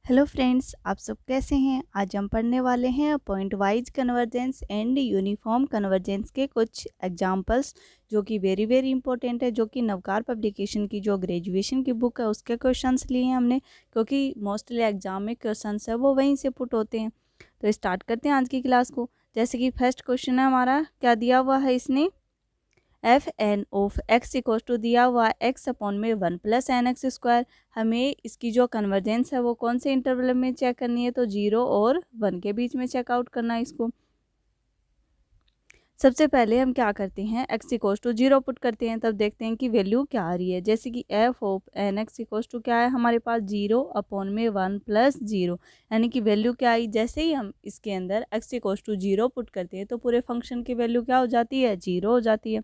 Hello friends, आप सब कैसे हैं। आज हम पढ़ने वाले हैं point wise convergence and uniform convergence के कुछ एग्जांपल्स जो कि वेरी वेरी इंपॉर्टेंट है, जो कि नवकार पब्लिकेशन की जो ग्रेजुएशन की बुक है उसके क्वेश्चंस लिए हैं हमने, क्योंकि मोस्टली एग्जाम में क्वेश्चंस है वो वहीं से पुट होते हैं। तो स्टार्ट करते हैं आज की क्लास को। जैसे कि फर्स्ट क्वेश्चन है हमारा, क्या दिया हुआ है इसने, F N of X equal to दिया हुआ एक्स अपॉन में 1 + n x²। हमें इसकी जो कन्वर्जेंस है वो कौन से इंटरवल में चेक करनी है, तो 0 और 1 के बीच में चेकआउट करना है इसको। सबसे पहले हम क्या करते हैं, x इक्वल टू 0 पुट करते हैं, तब देखते हैं कि वैल्यू क्या आ रही है। जैसे कि F of N X equal to क्या है हमारे पास, 0 अपॉन में 1 + 0, यानी कि वैल्यू क्या आई। जैसे ही हम इसके अंदर x इक्वल टू 0 पुट करते हैं तो पूरे फंक्शन की वैल्यू क्या हो जाती है, 0 हो जाती है।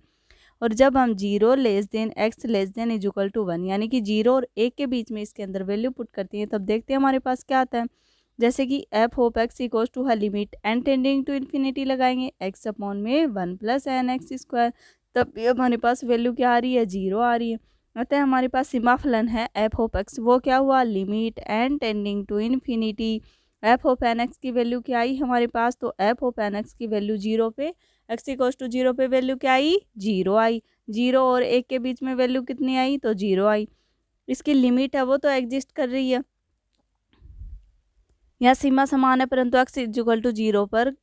और जब हम 0 less than x less than equal to 1, यानी कि 0 और 1 के बीच में इसके अंदर वैल्यू पुट करती हैं, तब देखते हैं हमारे पास क्या आता है। जैसे कि F of X equal to है limit N tending to infinity लगाएंगे x अपॉन में 1 + n x², तब भी हमारे पास वैल्यू क्या आ रही है, 0 आ रही है। अतः हमारे पास सीमा फलन है एफ ऑफ एक्स, वो क्या हुआ, limit N tending to infinity F of N X की वैल्यू क्या आई हमारे पास, तो एफ ऑफ एन एक्स की वैल्यू 0 पे, एक्स इक्वल टू 0 पे वैल्यू क्या आई, 0 आई। 0 और 1 के बीच में वैल्यू कितनी आई, तो 0 आई। इसकी लिमिट है वो तो एग्जिस्ट कर रही है, यहाँ सीमा समान है, परंतु एक्स इक्वल टू 0 पर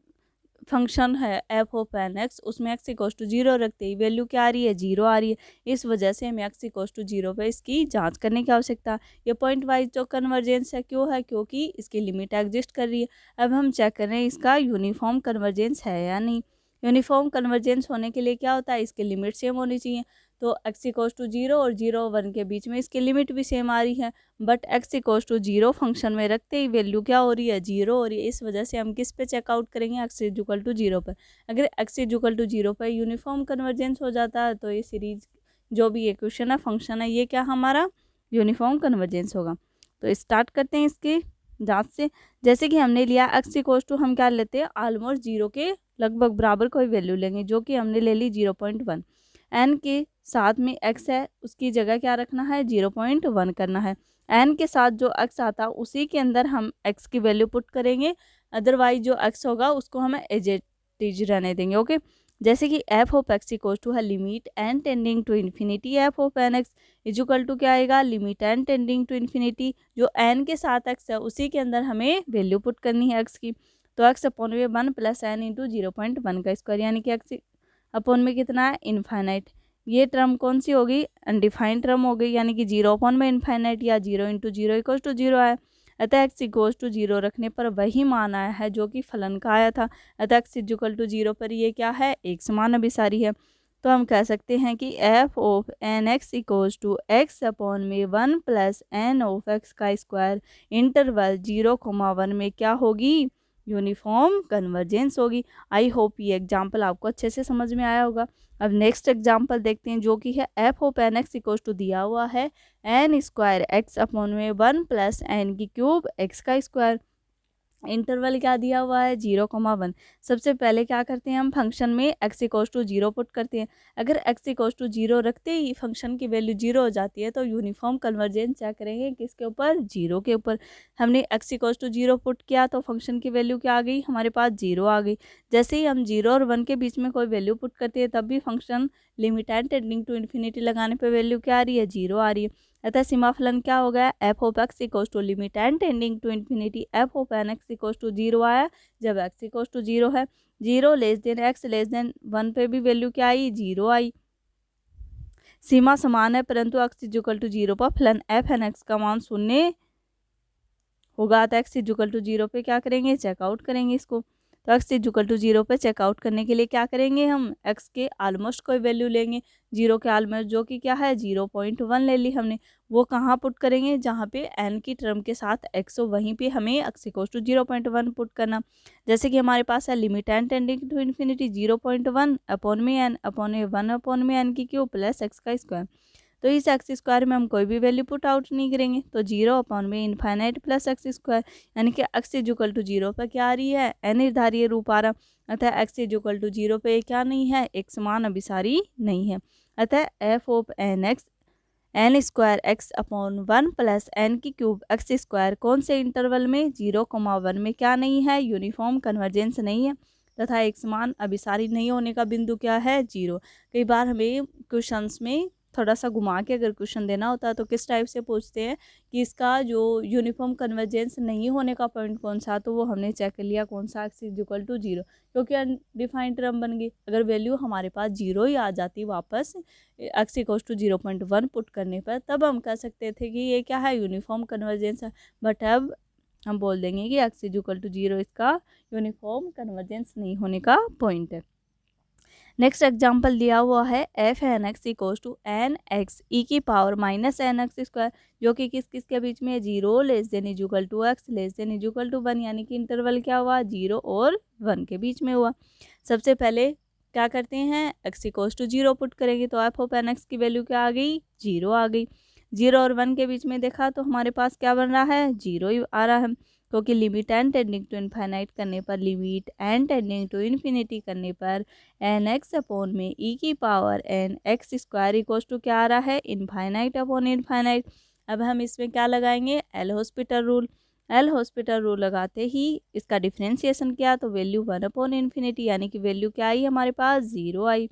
फंक्शन है एफ ऑफ एन एक्स, उसमें एक्स इक्वल टू 0 रखते ही वैल्यू क्या आ रही है, 0 आ रही है। इस वजह से हमें एक्स इक्वल टू 0 पे इसकी जांच करने की आवश्यकता है। ये पॉइंट वाइज जो कन्वर्जेंस है क्यों है, क्योंकि इसकी लिमिट एग्जिस्ट कर रही है। अब हम चेक कर रहे हैं इसका यूनिफॉर्म कन्वर्जेंस है या नहीं। यूनिफॉर्म कन्वर्जेंस होने के लिए क्या होता है, इसकी लिमिट सेम होनी चाहिए। तो एक्स इक्वल टू 0 और 0 1 के बीच में इसकी लिमिट भी सेम आ रही है, but X equal to 0 function में रखते ही वैल्यू क्या हो रही है, 0 हो रही है। इस वजह से हम किस पे चेकआउट करेंगे, एक्स इक्वल टू 0 पर। अगर एक्स इक्वल टू 0 पर यूनिफॉर्म कन्वर्जेंस हो जाता है तो ये सीरीज जो भी इक्वेशन है, फंक्शन है, ये क्या हमारा यूनिफॉर्म कन्वर्जेंस होगा। तो स्टार्ट करते हैं इसकी जांच से। जैसे कि हमने लिया एक्स इक्वल टू, हम क्या लेते हैं, ऑलमोस्ट 0 के लगभग बराबर कोई वैल्यू लेंगे, जो कि हमने ले ली 0.1। एन के साथ में x है, उसकी जगह क्या रखना है, 0.1 करना है। एन के साथ जो x आता है उसी के अंदर हम x की वैल्यू पुट करेंगे, अदरवाइज जो x होगा उसको हम एज इट इज रहने देंगे। ओके, जैसे कि F of X equal to है limit N tending to infinity F of N X equal to क्या आएगा, limit N tending to infinity, जो एन के साथ x है उसी के अंदर हमें वैल्यू पुट करनी है x की। तो x अपॉन में 1 + n इंटू 0.1 का स्क्वायर, यानी कि x अपॉन में कितना है, इनफाइनाइट। ये टर्म कौन सी होगी, अनडिफाइंड टर्म हो गई, यानी कि 0 अपॉन में इनफाइनाइट या 0 इंटू 0 इक्वल टू 0 आया। अतः एक्स इक्वल टू 0 रखने पर वही मान आया है जो कि फलन का आया था। अतः एक्स इक्वल टू 0 पर ये क्या है, एक समान अभिसारी है। तो हम कह सकते हैं कि F of N X equal to X upon में 1 + n ऑफ एक्स का स्क्वायर इंटरवल 0, 1 में क्या होगी, यूनिफॉर्म कन्वर्जेंस होगी। आई होप ये एग्जाम्पल आपको अच्छे से समझ में आया होगा। अब नेक्स्ट एग्जाम्पल देखते हैं, जो कि है F of N X equal to दिया हुआ है n² एक्स अपॉन में 1 + n³ एक्स का स्क्वायर, इंटरवल क्या दिया हुआ है, 0, 1। सबसे पहले क्या करते हैं, हम फंक्शन में x इक्वल टू 0 पुट करते हैं। अगर x इक्वल टू 0 रखते ही फंक्शन की वैल्यू 0 हो जाती है तो यूनिफॉर्म कन्वर्जेंस चेक करेंगे किसके ऊपर, 0 के ऊपर। हमने x इक्वल टू 0 पुट किया तो फंक्शन की वैल्यू क्या आ गई हमारे पास, 0 आ गई। जैसे ही हम 0 और 1 के बीच में कोई वैल्यू पुट करते हैं तब भी function limit and tending to infinity लगाने पर वैल्यू क्या आ रही है, 0 आ रही है। अतः सीमा फलन क्या हो गया, F of X equal to limit N tending to infinity F of N X equal to 0 आया, जब एक्स इक्वल टू 0 है। 0 less than X less than 1 पे भी वैल्यू क्या आई, 0 आई। सीमा समान है, परंतु एक्स इक्वल टू 0 पर फलन एफ एन एक्स का मान 0 होगा। तो एक्स इक्वल टू 0 पे क्या करेंगे, चेकआउट करेंगे इसको। तो एक्स इक्वल टू 0 पे चेकआउट करने के लिए क्या करेंगे, हम एक्स के ऑलमोस्ट कोई वैल्यू लेंगे, 0 के ऑलमोस्ट, जो कि क्या है 0.1 ले ली हमने। वो कहाँ पुट करेंगे, जहाँ पे एन की टर्म के साथ एक्स हो वहीं पे हमें एक्स इक्वल टू 0.1 पुट करना। जैसे कि हमारे पास है limit N tending to infinity 0.1 upon में एन अपॉन में 1 अपॉन में n³ प्लस एक्स का स्क्वायर। तो इस एक्स स्क्वायर में हम कोई भी वैल्यू पुट आउट नहीं करेंगे, तो 0 अपॉन में इनफाइनाइट प्लस एक्स स्क्वायर, यानी कि एक्स इक्वल टू 0 पर क्या आ रही है, अनिर्धारीय रूप आ रहा। अतः एक्स इक्वल टू 0 पे क्या नहीं है, एक समान अभिसारी नहीं है। अतः F of N X N square X upon 1 plus N की क्यूब एक्स स्क्वायर कौन से इंटरवल में 0,1 में क्या नहीं है, यूनिफॉर्म कन्वर्जेंस नहीं है तथा एक समान अभिसारी नहीं होने का बिंदु क्या है, 0। कई बार हमें क्वेश्चंस में थोड़ा सा घुमा के अगर क्वेश्चन देना होता है तो किस टाइप से पूछते हैं कि इसका जो यूनिफॉर्म कन्वर्जेंस नहीं होने का पॉइंट कौन सा, तो वो हमने चेक कर लिया कौन सा, एक्स इज इक्वल टू 0, क्योंकि अनडिफाइंड टर्म बन गई। अगर वैल्यू हमारे पास 0 ही आ जाती वापस एक्स इक्वल टू 0.1 पुट करने पर, तब हम कह सकते थे कि ये क्या है, यूनिफॉर्म कन्वर्जेंस है। बट अब हम बोल देंगे कि एक्स इज इक्वल टू 0 इसका यूनिफॉर्म कन्वर्जेंस नहीं होने का पॉइंट है। नेक्स्ट एग्जाम्पल दिया हुआ है F N X equals to N X E की power minus N X square, जो कि किस किस के बीच में है, 0 less than equal to X less than equal to 1, यानी कि इंटरवल क्या हुआ, 0 और 1 के बीच में हुआ। सबसे पहले क्या करते हैं, एक्स इक्वल्स टू 0 पुट करेंगे तो एफ ऑफ एन एक्स की वैल्यू क्या आ गई, 0 आ गई। 0 और 1 के बीच में देखा तो हमारे पास क्या बन रहा है, 0 ही आ रहा है, क्योंकि limit N tending to infinite करने पर, limit N tending to infinity करने पर एन एक्स अपॉन में ई की power N X square equals to क्या आ रहा है, इनफाइनाइट अपॉन इनफाइनाइट। अब हम इसमें क्या लगाएंगे, L hospital rule. L hospital rule लगाते ही इसका डिफ्रेंसिएशन किया तो वैल्यू 1 अपॉन इन्फिनिटी, यानी कि वैल्यू क्या आई हमारे पास, 0 आई।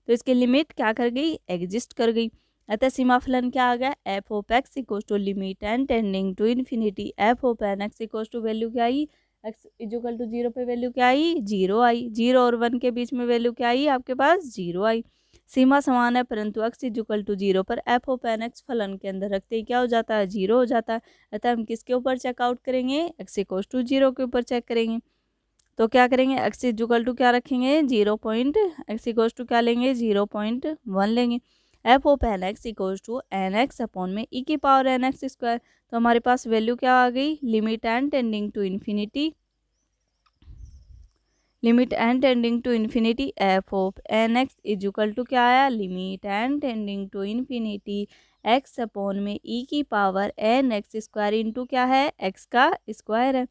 तो इसकी लिमिट क्या कर गई, एग्जिस्ट कर गई। अतः सीमा फलन क्या आ गया, F of X equals to limit N tending to infinity F of N X equals to value क्या आई, एक्स इक्वल टू 0 पे वैल्यू क्या आई, 0 आई। 0 और 1 के बीच में वैल्यू क्या आई आपके पास, 0 आई। सीमा समान है परंतु एक्स इक्वल टू 0 पर एफ ऑफ एन एक्स फलन के अंदर रखते ही क्या हो जाता है, 0 हो जाता है। अतः हम किसके ऊपर चेकआउट करेंगे, एक्स इक्वल टू 0 के ऊपर चेक करेंगे। तो क्या करेंगे, एक्स इक्वल टू क्या रखेंगे, 0 पॉइंट, एक्स इक्वल टू क्या लेंगे, 0.1 लेंगे। F of N X equal to N X upon में ई की पावर एन एक्स स्क्वायर, तो हमारे पास वैल्यू क्या आ गई, limit N tending to infinity, limit N tending to infinity F of N X is equal to क्या आया, limit N tending to infinity X upon में ई की power N X square into क्या है, x का square है।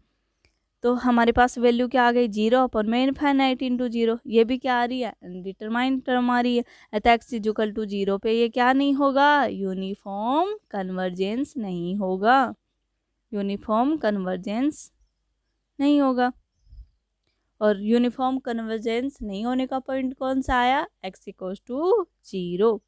तो हमारे पास वैल्यू क्या आ गई, 0 अपॉन में इनफाइनाइट इंटू 0, ये भी क्या आ रही है, अनडिटरमाइंड टर्म आ रही है। अतः एक्स इज इक्वल टू 0 पे ये क्या नहीं होगा, यूनिफॉर्म कन्वर्जेंस नहीं होगा, यूनिफॉर्म कन्वर्जेंस नहीं होगा। और यूनिफॉर्म कन्वर्जेंस नहीं होने का पॉइंट कौन सा आया, एक्स इक्वल्स टू 0।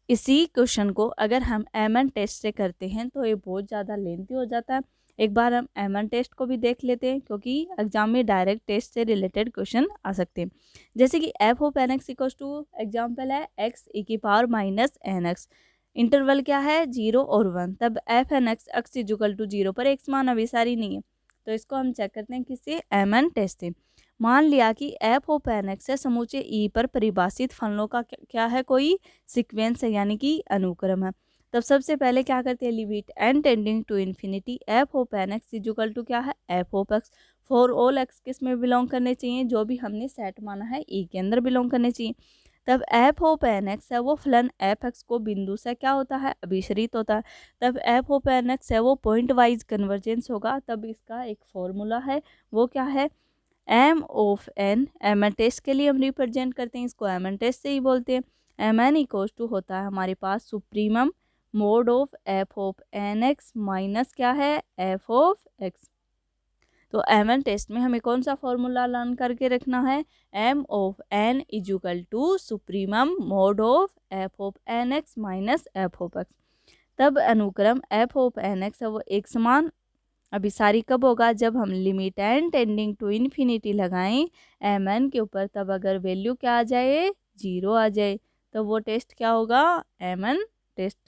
इसी क्वेश्चन को अगर हम एमएन टेस्ट से करते हैं तो ये बहुत ज़्यादा लेंथी हो जाता है। एक बार हम एमएन टेस्ट को भी देख लेते हैं, क्योंकि एग्जाम में डायरेक्ट टेस्ट से रिलेटेड क्वेश्चन आ सकते हैं। जैसे कि F of N X equals to, example है एक्स ई की power minus N X, interval क्या है, 0 और 1, तब F N X X is equal to 0 पर एक समान अभिसारी नहीं है। तो इसको हम चेक करते हैं किससे, एमएन टेस्ट से। मान लिया कि एफ ऑफ एन एक्स है समूचे ई पर परिभाषित फलनों का क्या है, कोई सीक्वेंस है, यानी कि अनुक्रम है। तब सबसे पहले क्या करते हैं, limit N tending to infinity F of N X is equal to क्या है, F of X for all X किस में बिलोंग करने चाहिए, जो भी हमने सेट माना है ई के अंदर बिलोंग करने चाहिए। तब एफ ऑफ एन एक्स है वो फलन एफ एक्स को बिंदु से क्या होता है, अभिसरित होता है। तब एफ ऑफ एन एक्स है वो पॉइंट वाइज कन्वर्जेंस होगा। तब इसका एक फॉर्मूला है, वो क्या है, M of N, M N test के लिए हम रिप्रेजेंट करते हैं इसको, एम एन टेस्ट से ही बोलते हैं। एम एन इक्वल्स टू होता है हमारे पास supremum mod of F of N X minus क्या है, एफ ऑफ एक्स। तो एम एन टेस्ट में हमें कौन सा फॉर्मूला लर्न करके रखना है, M of N is equal to supremum mod of F of N X minus F of X. तब अनुक्रम एफ ऑफ एन एक्स है वो एक समान अभिसारी कब होगा, जब हम limit N tending to infinity लगाएं एम एन के ऊपर, तब अगर वैल्यू क्या आ जाए, 0 आ जाए, तो वो टेस्ट क्या होगा, एम एन टेस्ट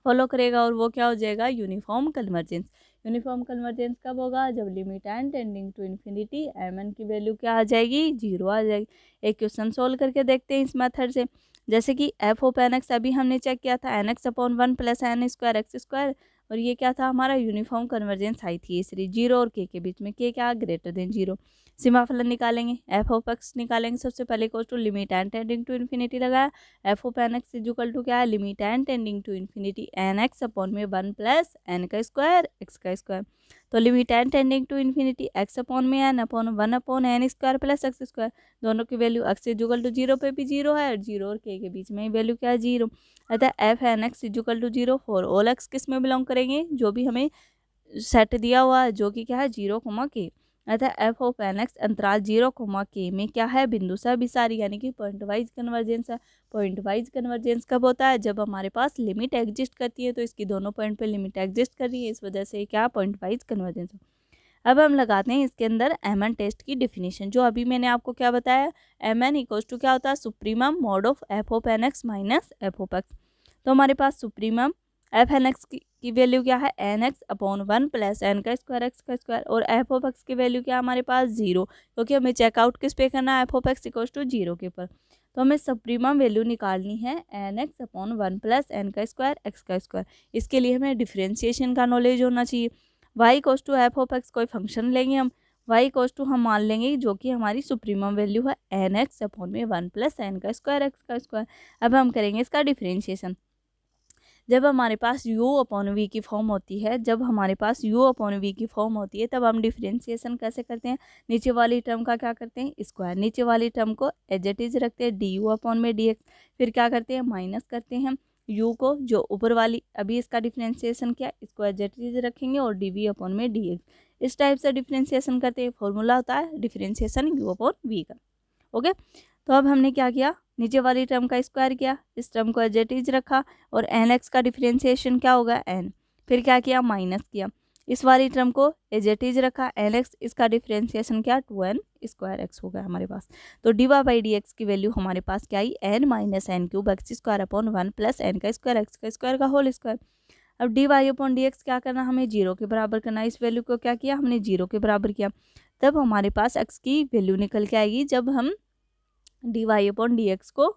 फॉलो करेगा और वो क्या हो जाएगा, यूनिफॉर्म कन्वर्जेंस। यूनिफॉर्म कन्वर्जेंस कब होगा, जब limit N tending to infinity M N की वैल्यू क्या आ जाएगी, 0 आ जाएगी। एक क्वेश्चन सोल्व करके देखते हैं इस मेथड से। जैसे कि एफ ऑफ एन एक्स अभी हमने चेक किया था, N X upon 1 plus N square X square, और ये क्या था हमारा, यूनिफॉर्म कन्वर्जेंस आई थी इसलिए 0 और के बीच में, के क्या ग्रेटर देन 0। सीमा फलन निकालेंगे, एफ ऑफ एक्स निकालेंगे सबसे पहले, equal to limit N tending to infinity लगाया, F of N X is equal to क्या है, limit N tending to infinity N X upon में 1 प्लस एन का स्क्वायर एक्स का स्क्वायर। तो limit n tending to infinity x upon में n upon 1 upon n square plus x square, दोनों की value x equal to 0 पे भी 0 है और 0 और k के बीच में वैल्यू क्या है 0। अतः f N x equal to 0 for all x किस में बिलोंग करेंगे, जो भी हमें सेट दिया हुआ है, जो कि क्या है 0, k। अतः f ऑफ एन एक्स अंतराल 0, k में क्या है बिंदु सबिसारी, यानी कि पॉइंट वाइज कन्वर्जेंस है। पॉइंट वाइज कन्वर्जेंस कब होता है, जब हमारे पास लिमिट एग्जिस्ट करती है, तो इसकी दोनों पॉइंट पे लिमिट एग्जिस्ट कर रही है, इस वजह से क्या पॉइंट वाइज कन्वर्जेंस है। अब हम लगाते हैं इसके अंदर एमएन टेस्ट की डिफिनीशन, जो अभी मैंने आपको क्या बताया, एमएन इक्वल्स टू क्या होता है supremum mod of F of N X minus F of X. तो हमारे पास सुप्रीमम एफ एन एक्स की वैल्यू क्या है N X upon 1 plus N का स्क्वायर एक्स का स्क्वायर, और एफ ऑफ एक्स की वैल्यू क्या है हमारे पास 0, क्योंकि हमें चेकआउट किस पे करना है F of X equals to 0 के ऊपर। तो हमें सुप्रीमम वैल्यू निकालनी है N X upon 1 plus N का स्क्वायर एक्स का स्क्वायर। इसके लिए हमें डिफ्रेंसिएशन का नॉलेज होना चाहिए। y equals to F of X कोई फंक्शन लेंगे हम, y इक्वल्स टू हम मान लेंगे जो कि हमारी सुप्रीमम वैल्यू है एन एक्स अपॉन में 1 प्लस एन का स्क्वायर एक्स का स्क्वायर। अब हम करेंगे इसका डिफ्रेंशिएशन। जब हमारे पास u अपॉन वी की फॉर्म होती है, जब हमारे पास u अपॉन वी की फॉर्म होती है, तब हम डिफ्रेंशिएशन कैसे करते हैं, नीचे वाली टर्म का क्या करते हैं स्क्वायर, नीचे वाली टर्म को एज इट इज रखते हैं डी यू अपॉन में डी एक्स, फिर क्या करते हैं माइनस करते हैं u को, जो ऊपर वाली अभी इसका डिफ्रेंशिएशन किया इसको एज इट इज रखेंगे और डी वी अपॉन में डी एक्स, इस टाइप से डिफ्रेंशिएशन करते हैं। फॉर्मूला होता है डिफ्रेंशिएशन u अपॉन वी का। ओके, तो अब हमने क्या किया, नीचे वाली टर्म का स्क्वायर किया, इस टर्म को एज इट इज रखा, और एन एक्स का डिफरेंशिएशन क्या होगा एन, फिर क्या किया माइनस किया, इस वाली टर्म को एज इट इज रखा एन एक्स, इसका डिफरेंशिएशन क्या 2n स्क्वायर एक्स हो गया हमारे पास। तो D Y by D X की वैल्यू हमारे पास क्या आई N minus N cube X square upon 1 plus N का स्क्वायर एक्स का स्क्वायर का होल स्क्वायर। अब D Y upon D X क्या करना, हमें 0 के बराबर करना, इस वैल्यू को क्या किया हमने 0 के बराबर किया, तब हमारे पास एक्स की वैल्यू निकल के आएगी, जब हम D Y upon D X को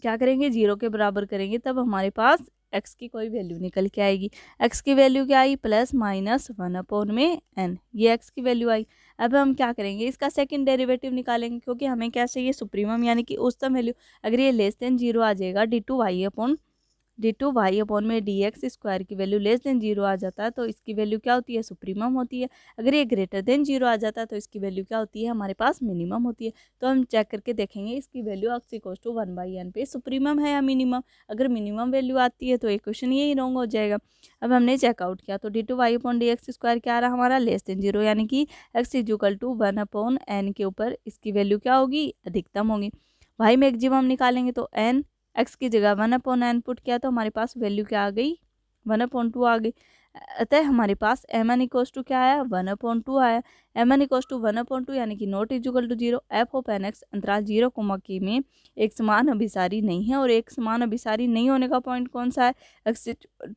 क्या करेंगे 0 के बराबर करेंगे, तब हमारे पास x की कोई वैल्यू निकल के आएगी। x की वैल्यू क्या आई प्लस माइनस 1 अपॉन में n, ये x की वैल्यू आई। अब हम क्या करेंगे इसका सेकंड डेरिवेटिव निकालेंगे, क्योंकि हमें क्या चाहिए सुप्रीमम, यानी कि उच्चतम वैल्यू। अगर ये लेस देन 0 आ जाएगा डी टू वाई अपॉन में डी एक्स स्क्वायर की वैल्यू लेस देन 0 आ जाता है, तो इसकी वैल्यू क्या होती है सुप्रीमम होती है। अगर ये ग्रेटर देन 0 आ जाता है तो इसकी वैल्यू क्या होती है हमारे पास मिनिमम होती है। तो हम चेक करके देखेंगे इसकी value x equals to 1/n पे सुप्रीमम है या मिनिमम। अगर मिनिमम वैल्यू आती है तो इक्वेशन यही रॉन्ग हो जाएगा। अब हमने चेकआउट किया तो D two Y upon D X square क्या आ रहा हमारा लेस देन 0, यानी कि X equal to 1 upon N के ऊपर इसकी वैल्यू क्या होगी अधिकतम होगी। वाई मैक्सिमम निकालेंगे तो एन, एक्स की जगह 1 अपॉन एन पुट किया तो हमारे पास वैल्यू क्या आ गई 1/2 आ गई। अतः हमारे पास एम एन इक्वल्स टू क्या आया 1/2 आया। एम एन इक्वल्स टू 1/2 यानी कि not equal to 0। F of N X अंतराल 0, k में एक समान अभिसारी नहीं है, और एक समान अभिसारी नहीं होने का पॉइंट कौन सा है X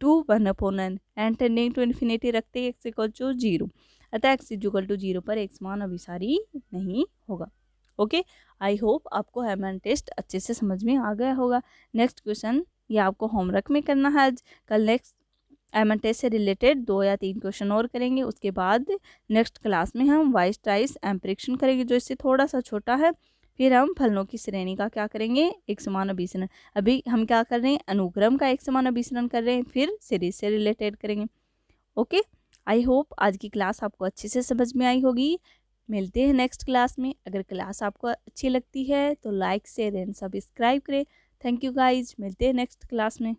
to 1/n, N tending to infinity रखते ही एक्स इक्वल टू 0, अतः एक्स इक्वल टू 0 पर एक समान अभिसारी नहीं होगा। ओके, आई होप आपको एमएन टेस्ट अच्छे से समझ में आ गया होगा। नेक्स्ट क्वेश्चन ये आपको होमवर्क में करना है आज। कल नेक्स्ट एमएन टेस्ट से रिलेटेड 2 या 3 क्वेश्चन और करेंगे, उसके बाद नेक्स्ट क्लास में हम वाइस टाइस एम्परीक्षण करेंगे, जो इससे थोड़ा सा छोटा है। फिर हम फलनों की श्रेणी का क्या करेंगे एक समान अभिसरण। अभी हम क्या कर रहे हैं अनुक्रम का एक समान अभिसरण कर रहे हैं, फिर सीरीज से रिलेटेड करेंगे। ओके, आई होप आज की क्लास आपको अच्छे से समझ में आई होगी। मिलते हैं नेक्स्ट क्लास में। अगर क्लास आपको अच्छी लगती है तो लाइक शेयर एंड सब्सक्राइब करें। थैंक यू गाइज, मिलते हैं नेक्स्ट क्लास में।